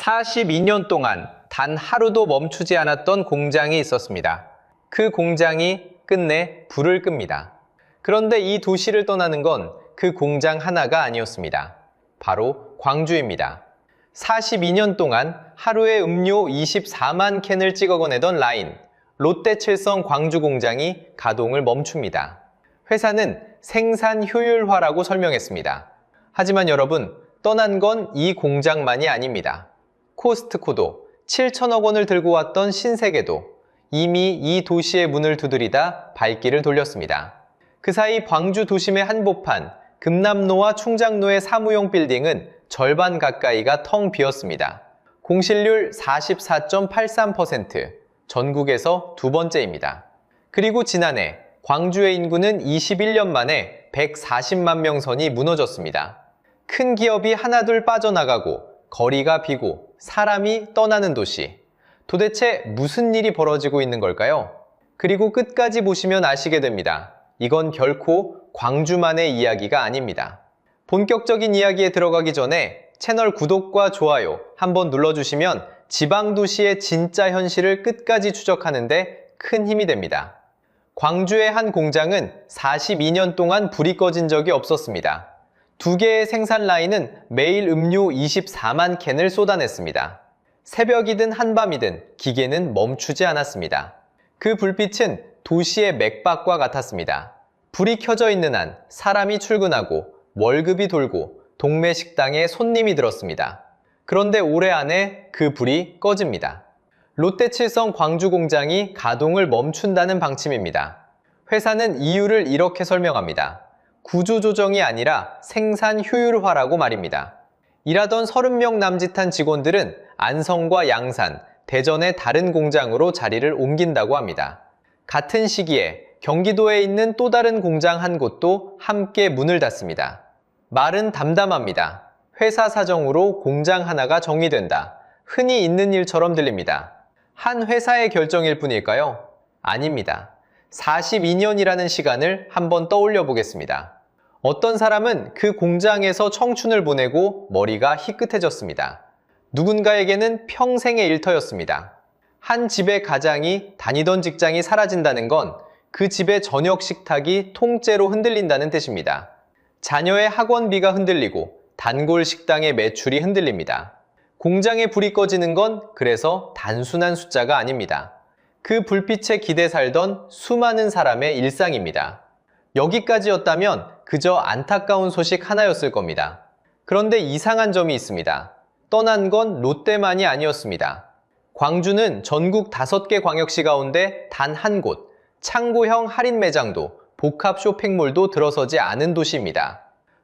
42년 동안 단 하루도 멈추지 않았던 공장이 있었습니다. 그 공장이 끝내 불을 끕니다. 그런데 이 도시를 떠나는 건 그 공장 하나가 아니었습니다. 바로 광주입니다. 42년 동안 하루에 음료 24만 캔을 찍어내던 라인, 롯데칠성 광주 공장이 가동을 멈춥니다. 회사는 생산 효율화라고 설명했습니다. 하지만 여러분, 떠난 건 이 공장만이 아닙니다. 코스트코도 7천억 원을 들고 왔던 신세계도 이미 이 도시의 문을 두드리다 발길을 돌렸습니다. 그 사이 광주 도심의 한복판, 금남로와 충장로의 사무용 빌딩은 절반 가까이가 텅 비었습니다. 공실률 44.83%, 전국에서 두 번째입니다. 그리고 지난해 광주의 인구는 21년 만에 140만 명 선이 무너졌습니다. 큰 기업이 하나둘 빠져나가고 거리가 비고 사람이 떠나는 도시. 도대체 무슨 일이 벌어지고 있는 걸까요? 그리고 끝까지 보시면 아시게 됩니다. 이건 결코 광주만의 이야기가 아닙니다. 본격적인 이야기에 들어가기 전에 채널 구독과 좋아요 한번 눌러주시면 지방도시의 진짜 현실을 끝까지 추적하는데 큰 힘이 됩니다. 광주의 한 공장은 42년 동안 불이 꺼진 적이 없었습니다. 두 개의 생산 라인은 매일 음료 24만 캔을 쏟아냈습니다. 새벽이든 한밤이든 기계는 멈추지 않았습니다. 그 불빛은 도시의 맥박과 같았습니다. 불이 켜져 있는 한 사람이 출근하고 월급이 돌고 동네 식당에 손님이 들었습니다. 그런데 올해 안에 그 불이 꺼집니다. 롯데칠성 광주 공장이 가동을 멈춘다는 방침입니다. 회사는 이유를 이렇게 설명합니다. 구조조정이 아니라 생산 효율화라고 말입니다. 일하던 30명 남짓한 직원들은 안성과 양산, 대전의 다른 공장으로 자리를 옮긴다고 합니다. 같은 시기에 경기도에 있는 또 다른 공장 한 곳도 함께 문을 닫습니다. 말은 담담합니다. 회사 사정으로 공장 하나가 정리된다. 흔히 있는 일처럼 들립니다. 한 회사의 결정일 뿐일까요? 아닙니다. 42년이라는 시간을 한번 떠올려 보겠습니다. 어떤 사람은 그 공장에서 청춘을 보내고 머리가 희끗해졌습니다. 누군가에게는 평생의 일터였습니다. 한 집의 가장이 다니던 직장이 사라진다는 건 그 집의 저녁 식탁이 통째로 흔들린다는 뜻입니다. 자녀의 학원비가 흔들리고 단골 식당의 매출이 흔들립니다. 공장에 불이 꺼지는 건 그래서 단순한 숫자가 아닙니다. 그 불빛에 기대 살던 수많은 사람의 일상입니다. 여기까지였다면 그저 안타까운 소식 하나였을 겁니다. 그런데 이상한 점이 있습니다. 떠난 건 롯데만이 아니었습니다. 광주는 전국 5개 광역시 가운데 단 한 곳, 창고형 할인 매장도 복합 쇼핑몰도 들어서지 않은 도시입니다.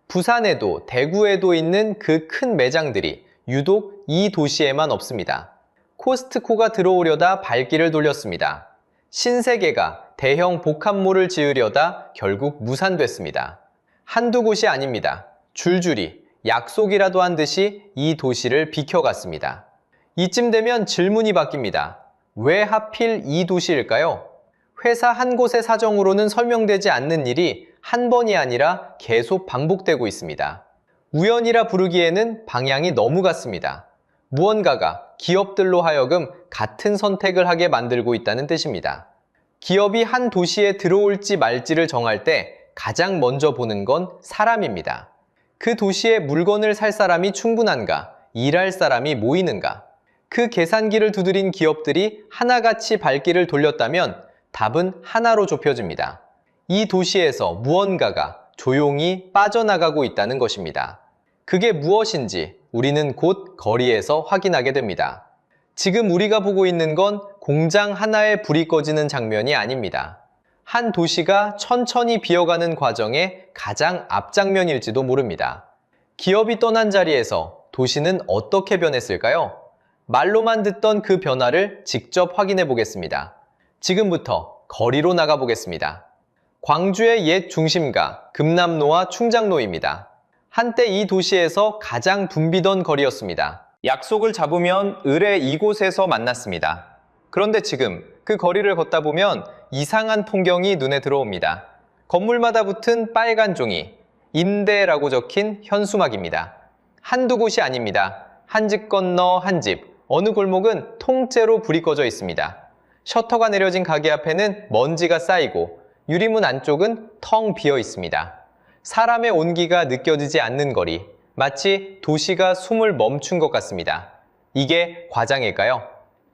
부산에도 대구에도 있는 그 큰 매장들이 유독 이 도시에만 없습니다. 코스트코가 들어오려다 발길을 돌렸습니다. 신세계가 대형 복합몰을 지으려다 결국 무산됐습니다. 한두 곳이 아닙니다. 줄줄이 약속이라도 한 듯이 이 도시를 비켜갔습니다. 이쯤 되면 질문이 바뀝니다. 왜 하필 이 도시일까요? 회사 한 곳의 사정으로는 설명되지 않는 일이 한 번이 아니라 계속 반복되고 있습니다. 우연이라 부르기에는 방향이 너무 같습니다. 무언가가 기업들로 하여금 같은 선택을 하게 만들고 있다는 뜻입니다. 기업이 한 도시에 들어올지 말지를 정할 때 가장 먼저 보는 건 사람입니다. 그 도시에 물건을 살 사람이 충분한가, 일할 사람이 모이는가. 그 계산기를 두드린 기업들이 하나같이 발길을 돌렸다면 답은 하나로 좁혀집니다. 이 도시에서 무언가가 조용히 빠져나가고 있다는 것입니다. 그게 무엇인지 우리는 곧 거리에서 확인하게 됩니다. 지금 우리가 보고 있는 건 공장 하나에 불이 꺼지는 장면이 아닙니다. 한 도시가 천천히 비어가는 과정의 가장 앞장면일지도 모릅니다. 기업이 떠난 자리에서 도시는 어떻게 변했을까요? 말로만 듣던 그 변화를 직접 확인해 보겠습니다. 지금부터 거리로 나가 보겠습니다. 광주의 옛 중심가 금남로와 충장로입니다. 한때 이 도시에서 가장 붐비던 거리였습니다. 약속을 잡으면 을에 이곳에서 만났습니다. 그런데 지금 그 거리를 걷다 보면 이상한 풍경이 눈에 들어옵니다. 건물마다 붙은 빨간 종이, 임대라고 적힌 현수막입니다. 한두 곳이 아닙니다. 한 집 건너 한 집, 어느 골목은 통째로 불이 꺼져 있습니다. 셔터가 내려진 가게 앞에는 먼지가 쌓이고 유리문 안쪽은 텅 비어 있습니다. 사람의 온기가 느껴지지 않는 거리, 마치 도시가 숨을 멈춘 것 같습니다. 이게 과장일까요?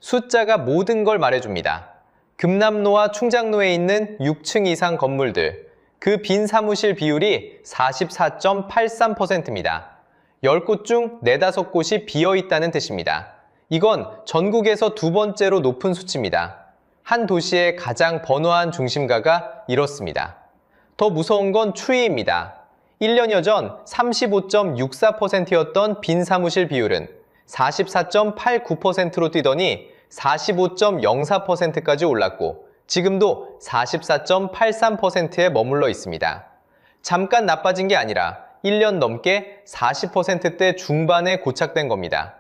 숫자가 모든 걸 말해줍니다. 금남로와 충장로에 있는 6층 이상 건물들, 그 빈 사무실 비율이 44.83%입니다. 10곳 중 4, 5곳이 비어 있다는 뜻입니다. 이건 전국에서 두 번째로 높은 수치입니다. 한 도시의 가장 번화한 중심가가 이렇습니다. 더 무서운 건 추이입니다. 1년여 전 35.64%였던 빈 사무실 비율은 44.89%로 뛰더니 45.04%까지 올랐고 지금도 44.83%에 머물러 있습니다. 잠깐 나빠진 게 아니라 1년 넘게 40%대 중반에 고착된 겁니다.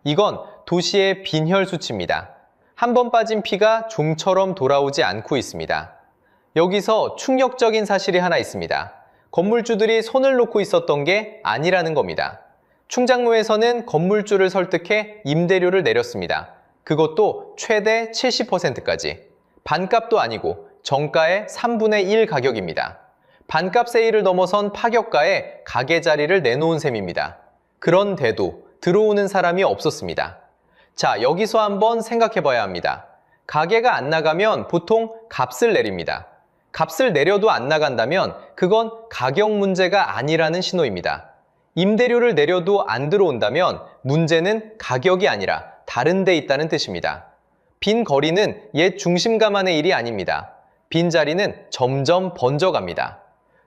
이건 도시의 빈혈 수치입니다. 한 번 빠진 피가 좀처럼 돌아오지 않고 있습니다. 여기서 충격적인 사실이 하나 있습니다. 건물주들이 손을 놓고 있었던 게 아니라는 겁니다. 충장로에서는 건물주를 설득해 임대료를 내렸습니다. 그것도 최대 70%까지. 반값도 아니고 정가의 3분의 1 가격입니다. 반값 세일을 넘어선 파격가에 가게 자리를 내놓은 셈입니다. 그런데도 들어오는 사람이 없었습니다. 자, 여기서 한번 생각해 봐야 합니다. 가게가 안 나가면 보통 값을 내립니다. 값을 내려도 안 나간다면 그건 가격 문제가 아니라는 신호입니다. 임대료를 내려도 안 들어온다면 문제는 가격이 아니라 다른 데 있다는 뜻입니다. 빈 거리는 옛 중심가만의 일이 아닙니다. 빈 자리는 점점 번져갑니다.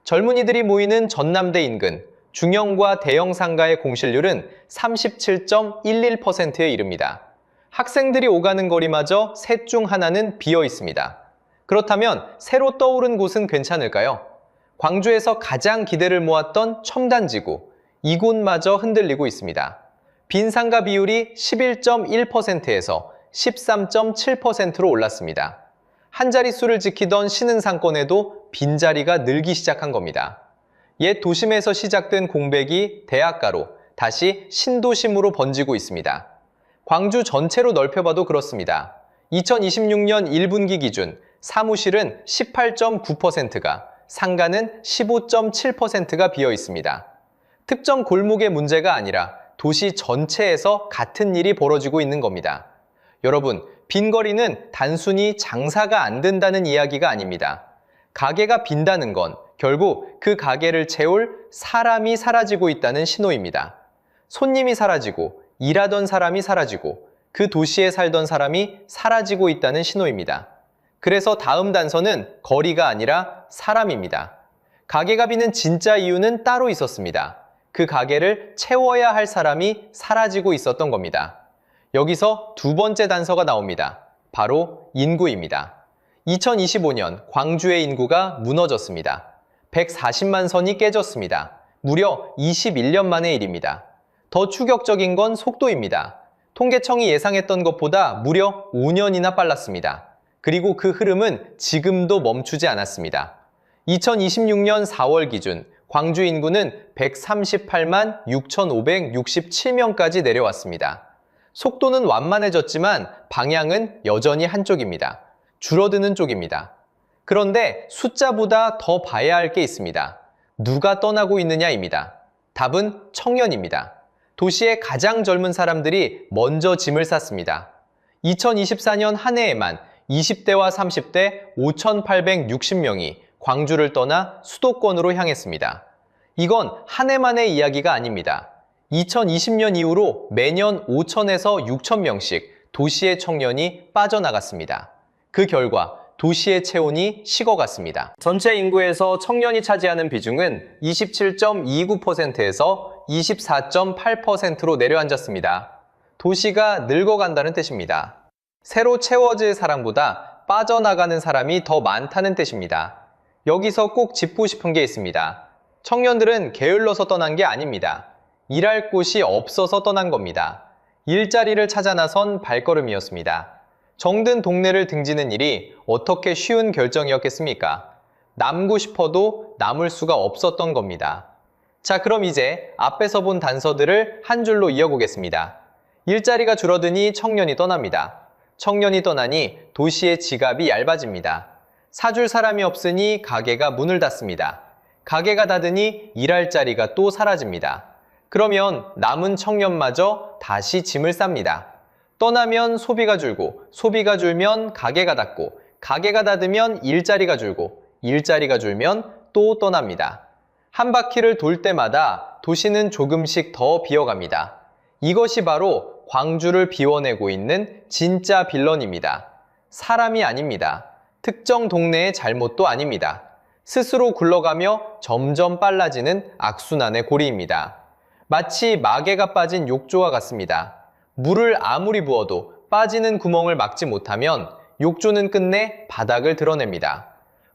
젊은이들이 모이는 전남대 인근, 중형과 대형 상가의 공실률은 37.11%에 이릅니다. 학생들이 오가는 거리마저 셋 중 하나는 비어 있습니다. 그렇다면 새로 떠오른 곳은 괜찮을까요? 광주에서 가장 기대를 모았던 첨단지구, 이곳마저 흔들리고 있습니다. 빈 상가 비율이 11.1%에서 13.7%로 올랐습니다. 한 자릿수를 지키던 신흥상권에도 빈자리가 늘기 시작한 겁니다. 옛 도심에서 시작된 공백이 대학가로 다시 신도심으로 번지고 있습니다. 광주 전체로 넓혀봐도 그렇습니다. 2026년 1분기 기준 사무실은 18.9%가, 상가는 15.7%가 비어 있습니다. 특정 골목의 문제가 아니라 도시 전체에서 같은 일이 벌어지고 있는 겁니다. 여러분, 빈거리는 단순히 장사가 안 된다는 이야기가 아닙니다. 가게가 빈다는 건 결국 그 가게를 채울 사람이 사라지고 있다는 신호입니다. 손님이 사라지고 일하던 사람이 사라지고 그 도시에 살던 사람이 사라지고 있다는 신호입니다. 그래서 다음 단서는 거리가 아니라 사람입니다. 가게가 비는 진짜 이유는 따로 있었습니다. 그 가게를 채워야 할 사람이 사라지고 있었던 겁니다. 여기서 두 번째 단서가 나옵니다. 바로 인구입니다. 2025년 광주의 인구가 무너졌습니다. 140만 선이 깨졌습니다. 무려 21년 만의 일입니다. 더 충격적인 건 속도입니다. 통계청이 예상했던 것보다 무려 5년이나 빨랐습니다. 그리고 그 흐름은 지금도 멈추지 않았습니다. 2026년 4월 기준 광주 인구는 138만 6,567명까지 내려왔습니다. 속도는 완만해졌지만 방향은 여전히 한쪽입니다. 줄어드는 쪽입니다. 그런데 숫자보다 더 봐야 할 게 있습니다. 누가 떠나고 있느냐입니다. 답은 청년입니다. 도시의 가장 젊은 사람들이 먼저 짐을 쌌습니다. 2024년 한 해에만 20대와 30대 5,860명이 광주를 떠나 수도권으로 향했습니다. 이건 한 해만의 이야기가 아닙니다. 2020년 이후로 매년 5,000에서 6,000명씩 도시의 청년이 빠져나갔습니다. 그 결과 도시의 체온이 식어갔습니다. 전체 인구에서 청년이 차지하는 비중은 27.29%에서 24.8%로 내려앉았습니다. 도시가 늙어간다는 뜻입니다. 새로 채워질 사람보다 빠져나가는 사람이 더 많다는 뜻입니다. 여기서 꼭 짚고 싶은 게 있습니다. 청년들은 게을러서 떠난 게 아닙니다. 일할 곳이 없어서 떠난 겁니다. 일자리를 찾아 나선 발걸음이었습니다. 정든 동네를 등지는 일이 어떻게 쉬운 결정이었겠습니까? 남고 싶어도 남을 수가 없었던 겁니다. 자, 그럼 이제 앞에서 본 단서들을 한 줄로 이어보겠습니다. 일자리가 줄어드니 청년이 떠납니다. 청년이 떠나니 도시의 지갑이 얇아집니다. 사줄 사람이 없으니 가게가 문을 닫습니다. 가게가 닫으니 일할 자리가 또 사라집니다. 그러면 남은 청년마저 다시 짐을 쌉니다. 떠나면 소비가 줄고, 소비가 줄면 가게가 닫고, 가게가 닫으면 일자리가 줄고, 일자리가 줄면 또 떠납니다. 한 바퀴를 돌 때마다 도시는 조금씩 더 비어갑니다. 이것이 바로 광주를 비워내고 있는 진짜 빌런입니다. 사람이 아닙니다. 특정 동네의 잘못도 아닙니다. 스스로 굴러가며 점점 빨라지는 악순환의 고리입니다. 마치 마개가 빠진 욕조와 같습니다. 물을 아무리 부어도 빠지는 구멍을 막지 못하면 욕조는 끝내 바닥을 드러냅니다.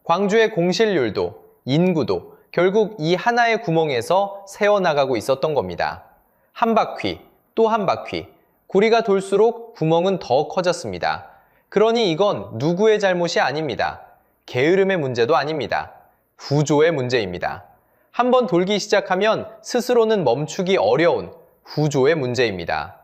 광주의 공실률도 인구도 결국 이 하나의 구멍에서 새어나가고 있었던 겁니다. 한 바퀴, 또 한 바퀴, 고리가 돌수록 구멍은 더 커졌습니다. 그러니 이건 누구의 잘못이 아닙니다. 게으름의 문제도 아닙니다. 구조의 문제입니다. 한번 돌기 시작하면 스스로는 멈추기 어려운 구조의 문제입니다.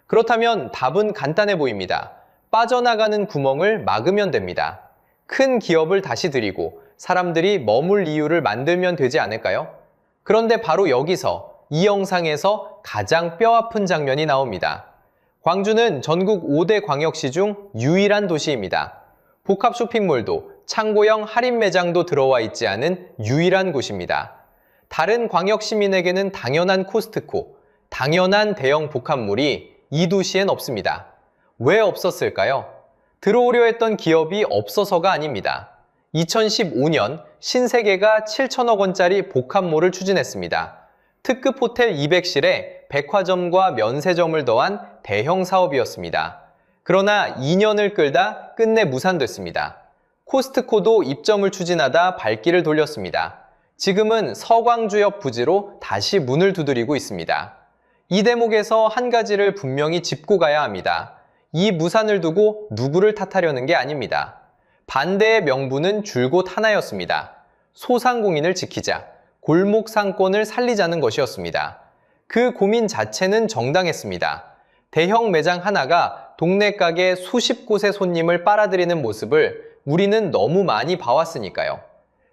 그렇다면 답은 간단해 보입니다. 빠져나가는 구멍을 막으면 됩니다. 큰 기업을 다시 들이고 사람들이 머물 이유를 만들면 되지 않을까요? 그런데 바로 여기서 이 영상에서 가장 뼈아픈 장면이 나옵니다. 광주는 전국 5대 광역시 중 유일한 도시입니다. 복합 쇼핑몰도 창고형 할인 매장도 들어와 있지 않은 유일한 곳입니다. 다른 광역 시민에게는 당연한 코스트코, 당연한 대형 복합몰이 이 도시엔 없습니다. 왜 없었을까요? 들어오려 했던 기업이 없어서가 아닙니다. 2015년 신세계가 7천억 원짜리 복합몰을 추진했습니다. 특급 호텔 200실에 백화점과 면세점을 더한 대형 사업이었습니다. 그러나 2년을 끌다 끝내 무산됐습니다. 코스트코도 입점을 추진하다 발길을 돌렸습니다. 지금은 서광주역 부지로 다시 문을 두드리고 있습니다. 이 대목에서 한 가지를 분명히 짚고 가야 합니다. 이 무산을 두고 누구를 탓하려는 게 아닙니다. 반대의 명분은 줄곧 하나였습니다. 소상공인을 지키자, 골목 상권을 살리자는 것이었습니다. 그 고민 자체는 정당했습니다. 대형 매장 하나가 동네 가게 수십 곳의 손님을 빨아들이는 모습을 우리는 너무 많이 봐왔으니까요.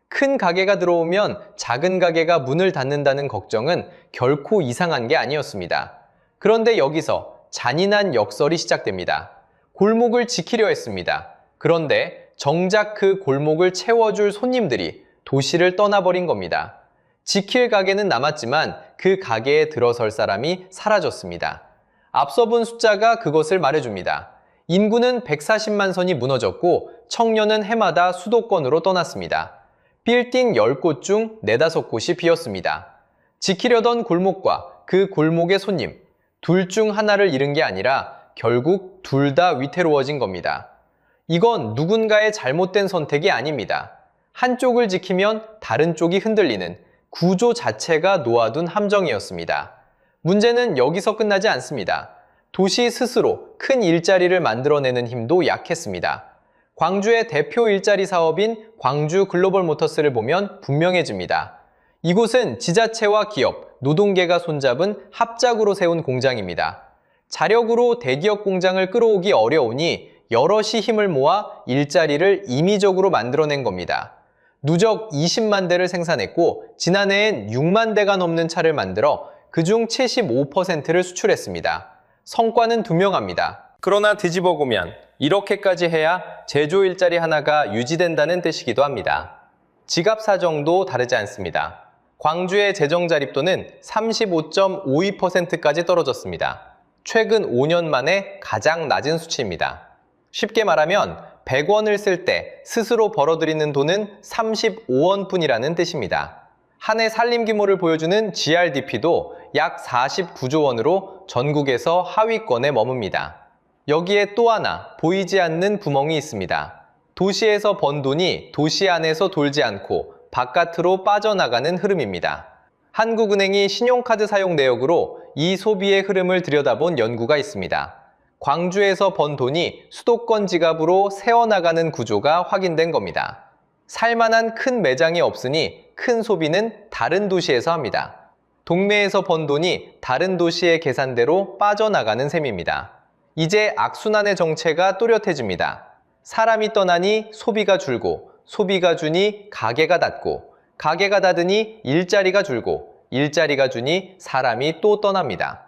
큰 가게가 들어오면 작은 가게가 문을 닫는다는 걱정은 결코 이상한 게 아니었습니다. 그런데 여기서 잔인한 역설이 시작됩니다. 골목을 지키려 했습니다. 그런데 정작 그 골목을 채워줄 손님들이 도시를 떠나버린 겁니다. 지킬 가게는 남았지만 그 가게에 들어설 사람이 사라졌습니다. 앞서 본 숫자가 그것을 말해줍니다. 인구는 140만 선이 무너졌고 청년은 해마다 수도권으로 떠났습니다. 빌딩 10곳 중 4, 5곳이 비었습니다. 지키려던 골목과 그 골목의 손님, 둘 중 하나를 잃은 게 아니라 결국 둘 다 위태로워진 겁니다. 이건 누군가의 잘못된 선택이 아닙니다. 한쪽을 지키면 다른 쪽이 흔들리는 구조 자체가 놓아둔 함정이었습니다. 문제는 여기서 끝나지 않습니다. 도시 스스로 큰 일자리를 만들어내는 힘도 약했습니다. 광주의 대표 일자리 사업인 광주 글로벌 모터스를 보면 분명해집니다. 이곳은 지자체와 기업, 노동계가 손잡은 합작으로 세운 공장입니다. 자력으로 대기업 공장을 끌어오기 어려우니 여럿이 힘을 모아 일자리를 임의적으로 만들어낸 겁니다. 누적 20만 대를 생산했고 지난해엔 6만 대가 넘는 차를 만들어 그중 75%를 수출했습니다. 성과는 분명합니다. 그러나 뒤집어 보면 이렇게까지 해야 제조 일자리 하나가 유지된다는 뜻이기도 합니다. 지갑 사정도 다르지 않습니다. 광주의 재정 자립도는 35.52%까지 떨어졌습니다. 최근 5년 만에 가장 낮은 수치입니다. 쉽게 말하면 100원을 쓸 때 스스로 벌어들이는 돈은 35원뿐이라는 뜻입니다. 한 해 살림 규모를 보여주는 GRDP도 약 49조 원으로 전국에서 하위권에 머뭅니다. 여기에 또 하나 보이지 않는 구멍이 있습니다. 도시에서 번 돈이 도시 안에서 돌지 않고 바깥으로 빠져나가는 흐름입니다. 한국은행이 신용카드 사용 내역으로 이 소비의 흐름을 들여다본 연구가 있습니다. 광주에서 번 돈이 수도권 지갑으로 새어나가는 구조가 확인된 겁니다. 살만한 큰 매장이 없으니 큰 소비는 다른 도시에서 합니다. 동네에서 번 돈이 다른 도시의 계산대로 빠져나가는 셈입니다. 이제 악순환의 정체가 또렷해집니다. 사람이 떠나니 소비가 줄고, 소비가 주니 가게가 닫고, 가게가 닫으니 일자리가 줄고, 일자리가 주니 사람이 또 떠납니다.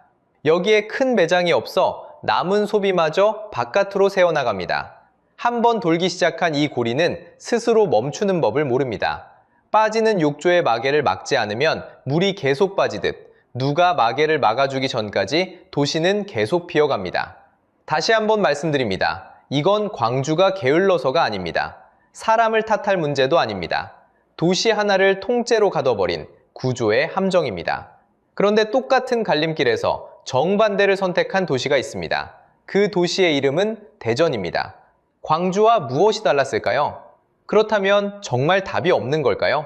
여기에 큰 매장이 없어 남은 소비마저 바깥으로 새어나갑니다. 한번 돌기 시작한 이 고리는 스스로 멈추는 법을 모릅니다. 빠지는 욕조의 마개를 막지 않으면 물이 계속 빠지듯 누가 마개를 막아주기 전까지 도시는 계속 비어갑니다. 다시 한번 말씀드립니다. 이건 광주가 게을러서가 아닙니다. 사람을 탓할 문제도 아닙니다. 도시 하나를 통째로 가둬버린 구조의 함정입니다. 그런데 똑같은 갈림길에서 정반대를 선택한 도시가 있습니다. 그 도시의 이름은 대전입니다. 광주와 무엇이 달랐을까요? 그렇다면 정말 답이 없는 걸까요?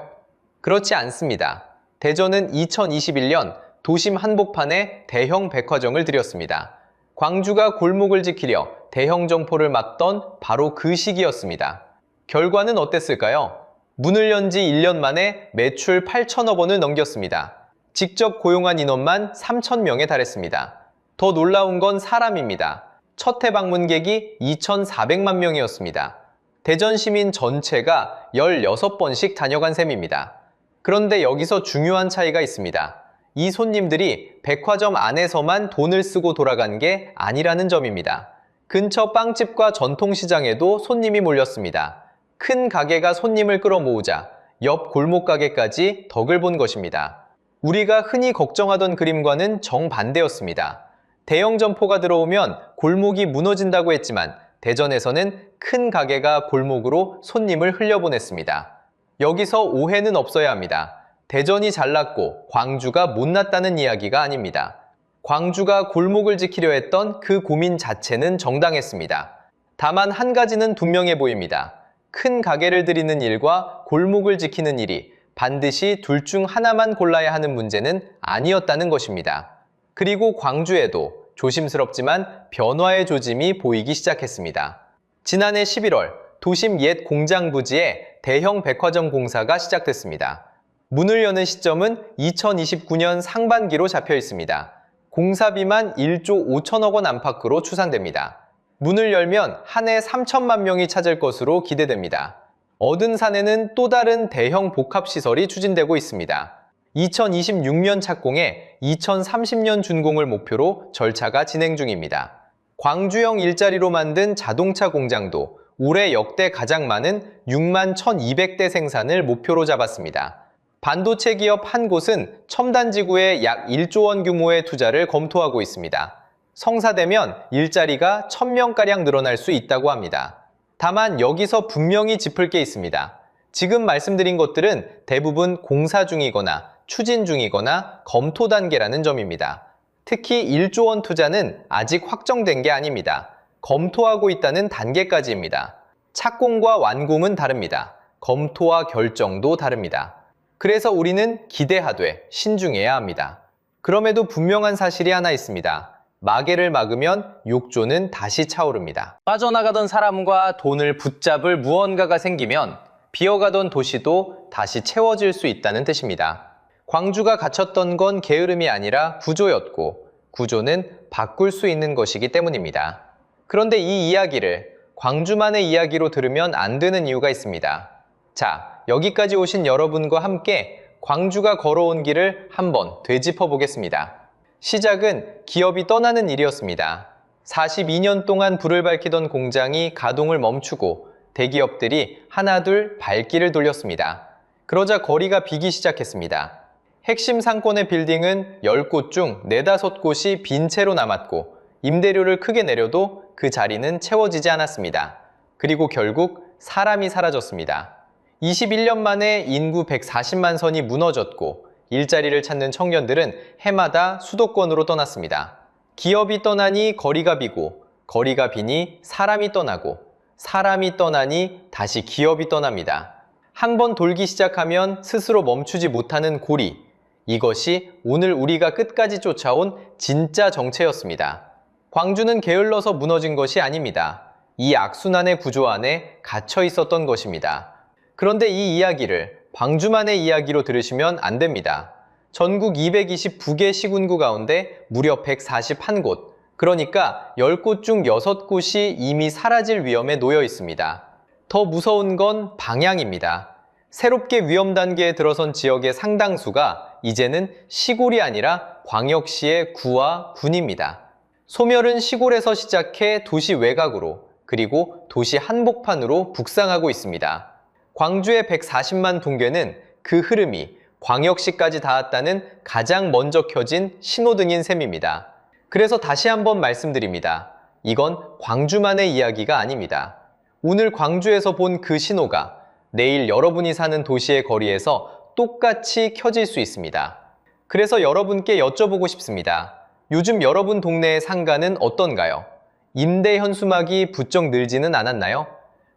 그렇지 않습니다. 대전은 2021년 도심 한복판에 대형 백화점을 들였습니다. 광주가 골목을 지키려 대형 점포를 막던 바로 그 시기였습니다. 결과는 어땠을까요? 문을 연 지 1년 만에 매출 8천억 원을 넘겼습니다. 직접 고용한 인원만 3,000명에 달했습니다. 더 놀라운 건 사람입니다. 첫 해 방문객이 2,400만 명이었습니다. 대전 시민 전체가 16번씩 다녀간 셈입니다. 그런데 여기서 중요한 차이가 있습니다. 이 손님들이 백화점 안에서만 돈을 쓰고 돌아간 게 아니라는 점입니다. 근처 빵집과 전통시장에도 손님이 몰렸습니다. 큰 가게가 손님을 끌어모으자 옆 골목 가게까지 덕을 본 것입니다. 우리가 흔히 걱정하던 그림과는 정반대였습니다. 대형 점포가 들어오면 골목이 무너진다고 했지만 대전에서는 큰 가게가 골목으로 손님을 흘려보냈습니다. 여기서 오해는 없어야 합니다. 대전이 잘났고 광주가 못났다는 이야기가 아닙니다. 광주가 골목을 지키려 했던 그 고민 자체는 정당했습니다. 다만 한 가지는 분명해 보입니다. 큰 가게를 들이는 일과 골목을 지키는 일이 반드시 둘 중 하나만 골라야 하는 문제는 아니었다는 것입니다. 그리고 광주에도 조심스럽지만 변화의 조짐이 보이기 시작했습니다. 지난해 11월 도심 옛 공장 부지에 대형 백화점 공사가 시작됐습니다. 문을 여는 시점은 2029년 상반기로 잡혀 있습니다. 공사비만 1조 5천억 원 안팎으로 추산됩니다. 문을 열면 한 해 3천만 명이 찾을 것으로 기대됩니다. 얻은 산에는 또 다른 대형 복합시설이 추진되고 있습니다. 2026년 착공에 2030년 준공을 목표로 절차가 진행 중입니다. 광주형 일자리로 만든 자동차 공장도 올해 역대 가장 많은 6만 1,200대 생산을 목표로 잡았습니다. 반도체 기업 한 곳은 첨단지구에 약 1조 원 규모의 투자를 검토하고 있습니다. 성사되면 일자리가 1,000명가량 늘어날 수 있다고 합니다. 다만 여기서 분명히 짚을 게 있습니다. 지금 말씀드린 것들은 대부분 공사 중이거나 추진 중이거나 검토 단계라는 점입니다. 특히 1조 원 투자는 아직 확정된 게 아닙니다. 검토하고 있다는 단계까지입니다. 착공과 완공은 다릅니다. 검토와 결정도 다릅니다. 그래서 우리는 기대하되 신중해야 합니다. 그럼에도 분명한 사실이 하나 있습니다. 마개를 막으면 욕조는 다시 차오릅니다. 빠져나가던 사람과 돈을 붙잡을 무언가가 생기면 비어가던 도시도 다시 채워질 수 있다는 뜻입니다. 광주가 갇혔던 건 게으름이 아니라 구조였고 구조는 바꿀 수 있는 것이기 때문입니다. 그런데 이 이야기를 광주만의 이야기로 들으면 안 되는 이유가 있습니다. 자, 여기까지 오신 여러분과 함께 광주가 걸어온 길을 한번 되짚어 보겠습니다. 시작은 기업이 떠나는 일이었습니다. 42년 동안 불을 밝히던 공장이 가동을 멈추고 대기업들이 하나둘 발길을 돌렸습니다. 그러자 거리가 비기 시작했습니다. 핵심 상권의 빌딩은 10곳 중 4, 5곳이 빈 채로 남았고 임대료를 크게 내려도 그 자리는 채워지지 않았습니다. 그리고 결국 사람이 사라졌습니다. 21년 만에 인구 140만 선이 무너졌고 일자리를 찾는 청년들은 해마다 수도권으로 떠났습니다. 기업이 떠나니 거리가 비고 거리가 비니 사람이 떠나고 사람이 떠나니 다시 기업이 떠납니다. 한 번 돌기 시작하면 스스로 멈추지 못하는 고리. 이것이 오늘 우리가 끝까지 쫓아온 진짜 정체였습니다. 광주는 게을러서 무너진 것이 아닙니다. 이 악순환의 구조 안에 갇혀 있었던 것입니다. 그런데 이 이야기를 광주만의 이야기로 들으시면 안 됩니다. 전국 229개 시군구 가운데 무려 141곳, 그러니까 10곳 중 6곳이 이미 사라질 위험에 놓여 있습니다. 더 무서운 건 방향입니다. 새롭게 위험 단계에 들어선 지역의 상당수가 이제는 시골이 아니라 광역시의 구와 군입니다. 소멸은 시골에서 시작해 도시 외곽으로, 그리고 도시 한복판으로 북상하고 있습니다. 광주의 140만 붕괴는 그 흐름이 광역시까지 닿았다는 가장 먼저 켜진 신호등인 셈입니다. 그래서 다시 한번 말씀드립니다. 이건 광주만의 이야기가 아닙니다. 오늘 광주에서 본 그 신호가 내일 여러분이 사는 도시의 거리에서 똑같이 켜질 수 있습니다. 그래서 여러분께 여쭤보고 싶습니다. 요즘 여러분 동네의 상가는 어떤가요? 임대 현수막이 부쩍 늘지는 않았나요?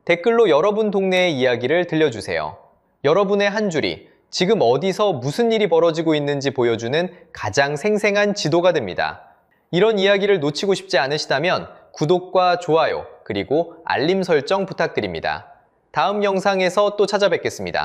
댓글로 여러분 동네의 이야기를 들려주세요. 여러분의 한 줄이 지금 어디서 무슨 일이 벌어지고 있는지 보여주는 가장 생생한 지도가 됩니다. 이런 이야기를 놓치고 싶지 않으시다면 구독과 좋아요, 그리고 알림 설정 부탁드립니다. 다음 영상에서 또 찾아뵙겠습니다.